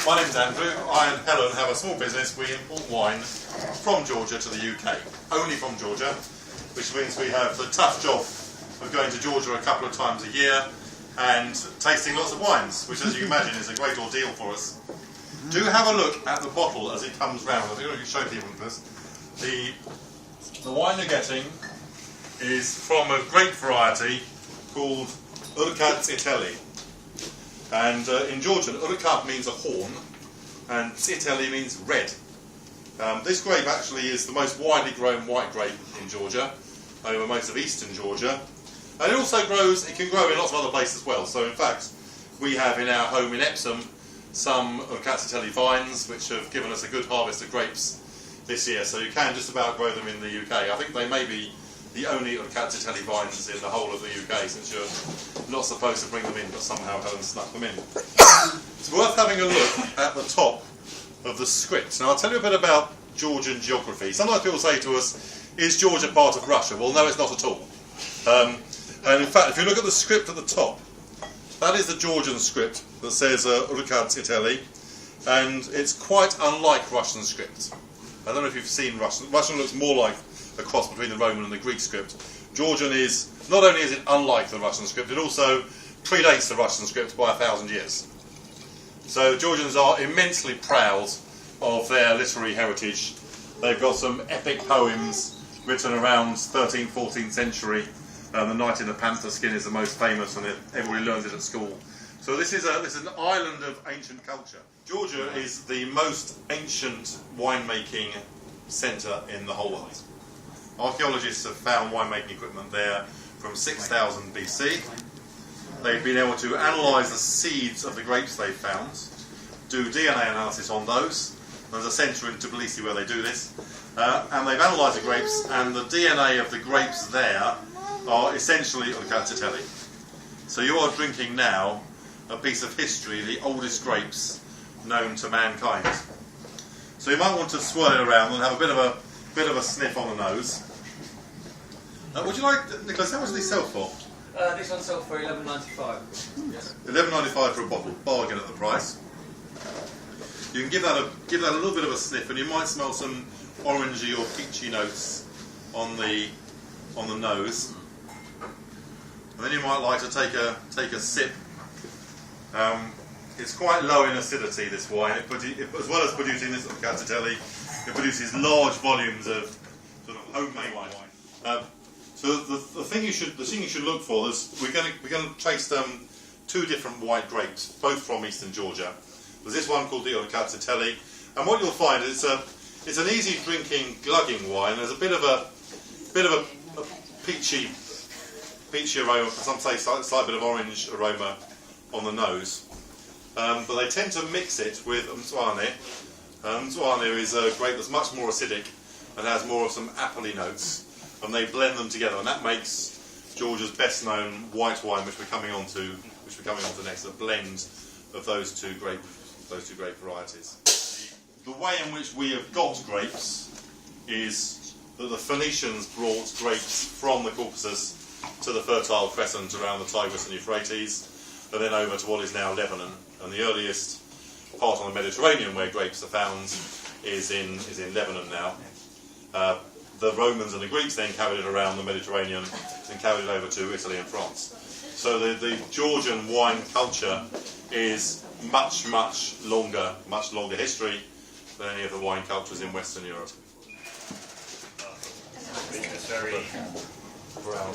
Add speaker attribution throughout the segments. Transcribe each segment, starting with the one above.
Speaker 1: My name's Andrew. I and Helen have a small business. We import wine from Georgia to the UK, only from Georgia, which means we have the tough job of going to Georgia a couple of times a year and tasting lots of wines, which, as you can imagine, is a great ordeal for us. Do have a look at the bottle as it comes round. I think I can show people this. The wine you're getting is from a grape variety called Urquell. And in Georgian, Urquell means a horn, and Țiteli means red. This grape actually is the most widely grown white grape in Georgia, over most of eastern Georgia. And it also grows, it can grow in lots of other places as well. So in fact, we have in our home in Epsom some Urquell vines, which have given us a good harvest of grapes this year. So you can just about grow them in the UK. I think they may be the only Urquell vines in the whole of the UK, since you're not supposed to bring them in, but somehow Helen snuck them in. It's worth having a look at the top of the script. Now I'll tell you a bit about Georgian geography. Sometimes people say to us, is Georgia part of Russia? Well, no, it's not at all. And in fact, if you look at the script at the top, that is the Georgian script that says Urquell, and it's quite unlike Russian script. I don't know if you've seen Russian. Russian looks more like a cross between the Roman and the Greek script. Georgian is, not only is it unlike the Russian script, it also predates the Russian script by 1,000 years. So Georgians are immensely proud of their literary heritage. They've got some epic poems written around 13th, 14th century. The Knight in the Panther Skin is the most famous, and everybody learns it at school. So this is an island of ancient culture. Georgia is the most ancient winemaking centre in the whole world. Archaeologists have found winemaking equipment there from 6000 BC. They've been able to analyse the seeds of the grapes they've found, do DNA analysis on those. There's a centre in Tbilisi where they do this. And they've analysed the grapes, and the DNA of the grapes there are essentially Urquell. So you are drinking now a piece of history, the oldest grapes known to mankind. So you might want to swirl it around and have a bit of a sniff on the nose. Would you like, Nicholas, how much do these sell for?
Speaker 2: This one sold for £11.95. Yes.
Speaker 1: £11.95 for a bottle, bargain at the price. You can give that a little bit of a sniff, and you might smell some orangey or peachy notes on the nose. And then you might like to take a sip. It's quite low in acidity, this wine. As well as producing this Urquell, it produces large volumes of sort of homemade wine. So the thing you should look for is we're going to taste two different white grapes, both from eastern Georgia. There's this one called the Urquell, and what you'll find is it's an easy drinking, glugging wine. There's a bit of a peachy aroma, some say slight bit of orange aroma on the nose. But they tend to mix it with Mzwane. Mzwane is a grape that's much more acidic and has more of some appley notes, and they blend them together, and that makes Georgia's best known white wine, which we're coming on to next, a blend of those two grape varieties. The way in which we have got grapes is that the Phoenicians brought grapes from the Caucasus to the Fertile Crescent around the Tigris and Euphrates, and then over to what is now Lebanon. And the earliest part on the Mediterranean where grapes are found is in Lebanon now. The Romans and the Greeks then carried it around the Mediterranean and carried it over to Italy and France. So the Georgian wine culture is much longer history than any of the wine cultures in Western Europe.
Speaker 3: It's very brown.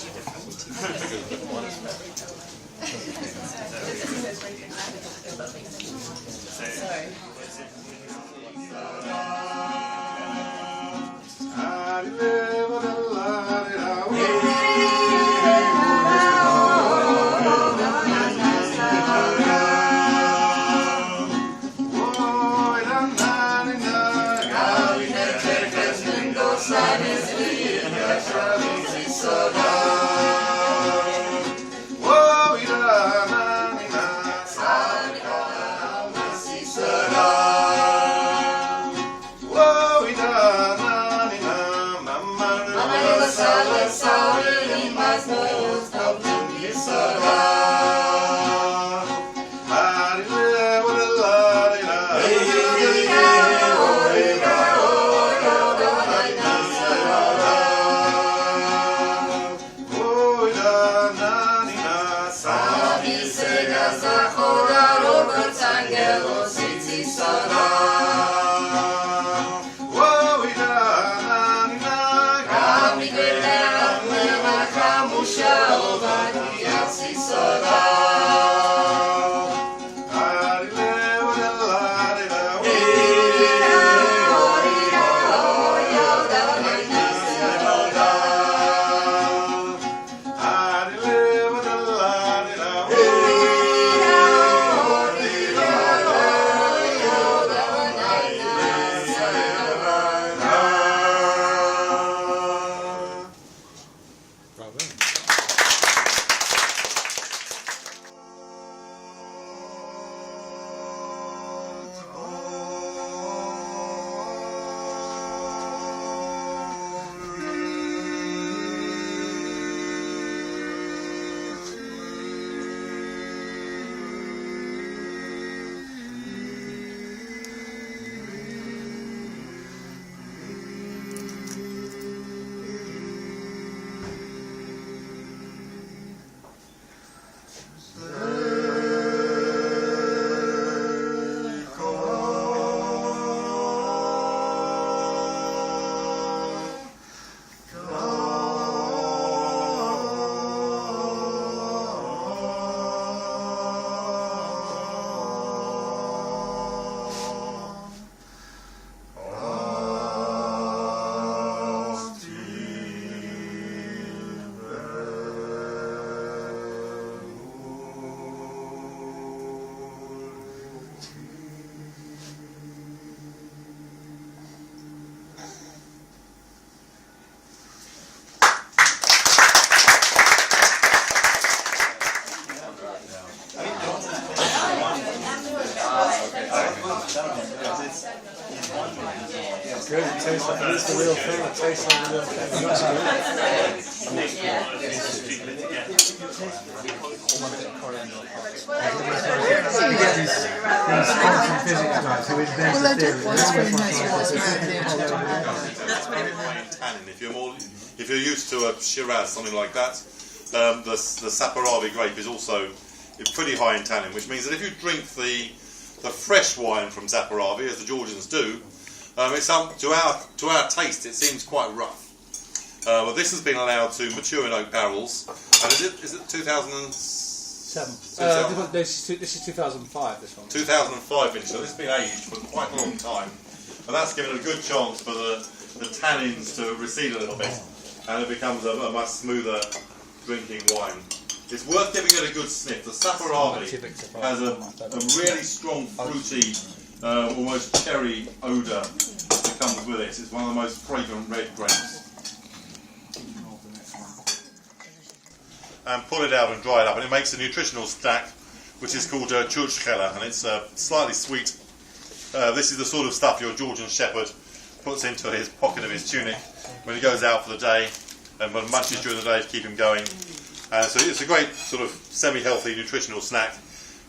Speaker 4: Good, it tastes like it's the real thing, it tastes like the real thing. That's good. You get these quantum physics guys who invent the theory.
Speaker 1: If you're used to a Shiraz, something like that, the Saperavi grape is also pretty high in tannin, which means that if you drink the fresh wine from Saperavi, as the Georgians do, it's to our taste it seems quite rough. But this has been allowed to mature in oak barrels, and is it 2007?
Speaker 4: This is 2005. This one.
Speaker 1: 2005 vintage. So this has been aged for quite a long time, and that's given it a good chance for the tannins to recede a little bit, and it becomes a much smoother drinking wine. It's worth giving it a good sniff. The Saperavi has a really strong, fruity, almost cherry odour that comes with it. It's one of the most fragrant red grapes. And pull it out and dry it up, and it makes a nutritional stack which is called Georgian, and it's slightly sweet. This is the sort of stuff your Georgian shepherd puts into his pocket of his tunic when he goes out for the day, and munches during the day to keep him going. So it's a great sort of semi-healthy nutritional snack,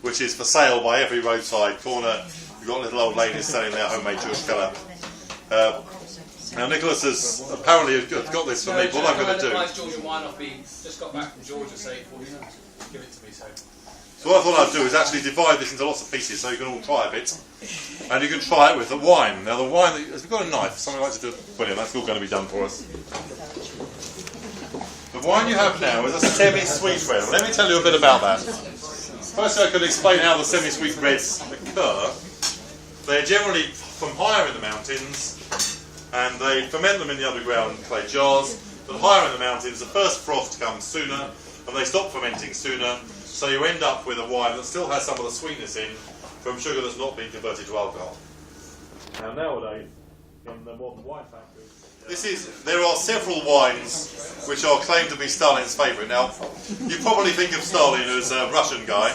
Speaker 1: which is for sale by every roadside corner. You've got little old ladies selling their homemade Georgian. Now Nicholas has apparently got this for me, but what I'm going to do...
Speaker 2: Georgian wine off me. Just got back from Georgia, so he thought, give it to me.
Speaker 1: So what I thought I'd do is actually divide this into lots of pieces so you can all try a bit. And you can try it with the wine. Now the wine, has we got a knife? Something like to do. Brilliant, that's all going to be done for us. The wine you have now is a semi-sweet red. Let me tell you a bit about that. Firstly, I could explain how the semi-sweet reds occur. They're generally from higher in the mountains, and they ferment them in the underground clay jars. But higher in the mountains, the first frost comes sooner, and they stop fermenting sooner. So you end up with a wine that still has some of the sweetness in from sugar that's not been converted to alcohol. Now nowadays, in the modern wine factories, there are several wines which are claimed to be Stalin's favourite. Now, you probably think of Stalin as a Russian guy,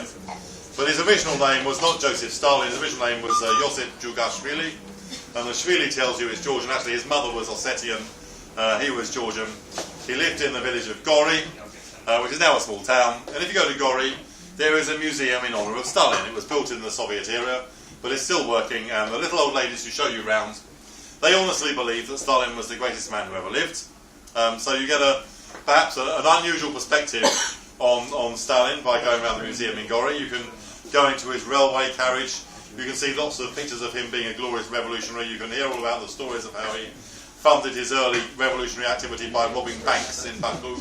Speaker 1: but his original name was not Joseph Stalin. His original name was Josip Jugashvili, and the Shvili tells you it's Georgian. Actually, his mother was Ossetian. He was Georgian. He lived in the village of Gori, which is now a small town. And if you go to Gori, there is a museum in honour of Stalin. It was built in the Soviet era, but it's still working. And the little old ladies who show you around, they honestly believe that Stalin was the greatest man who ever lived. So you get perhaps an unusual perspective on Stalin by going around the museum in Gori. You can go into his railway carriage. You can see lots of pictures of him being a glorious revolutionary. You can hear all about the stories of how he funded his early revolutionary activity by robbing banks in Baku.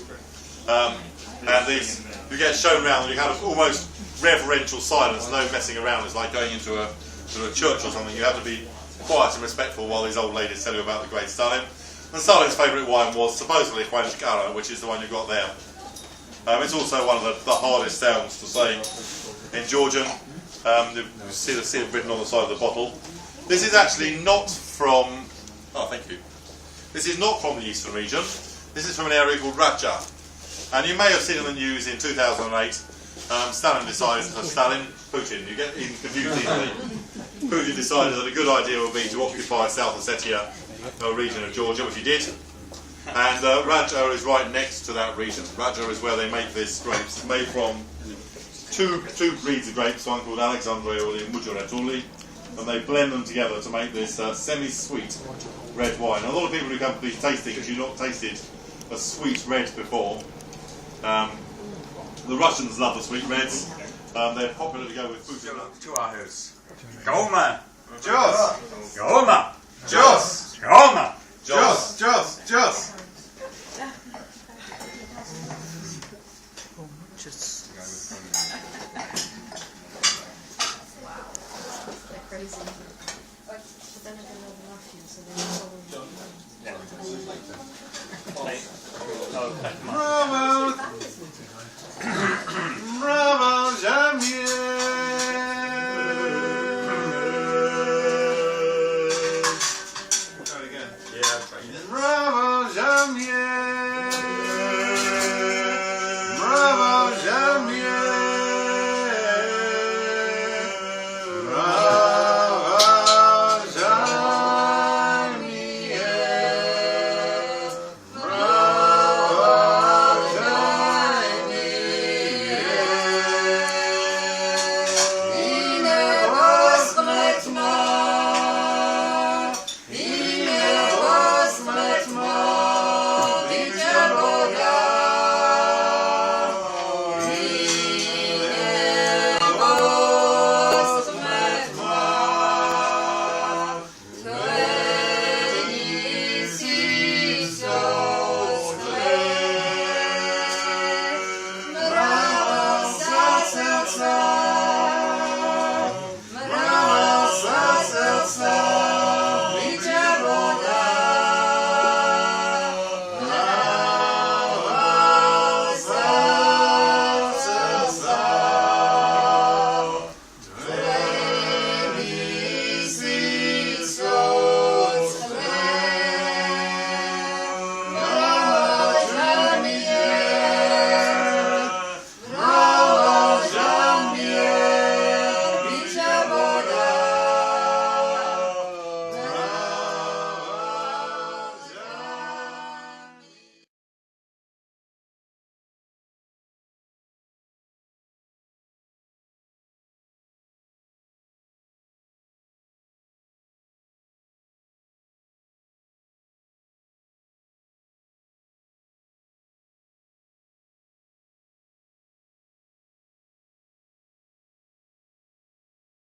Speaker 1: And you get shown around and you have almost reverential silence, no messing around. It's like going into a church or something. You have to be quiet and respectful while these old ladies tell you about the great Stalin. And Stalin's favourite wine was supposedly Huanchkara, which is the one you've got there. It's also one of the hardest sounds to say in Georgian. You see it written on the side of the bottle. This is actually not from... Oh, thank you. This is not from the eastern region. This is from an area called Raja. And you may have seen in the news in 2008, Putin, you get confused easily. Putin decided that a good idea would be to occupy South Ossetia, a region of Georgia, which he did. And Raja is right next to that region. Raja is where they make these grapes. It's made from two breeds of grapes, one called Alexandria and Mujuretuli, and they blend them together to make this semi-sweet red wine. A lot of people who come to these tastings, you've not tasted a sweet red before. The Russians love the sweet reds. They're popular to go with food.
Speaker 5: Goma! Jos! Goma! Jos! Goma! Jos! Jos! Jos!
Speaker 6: Wow. They're crazy.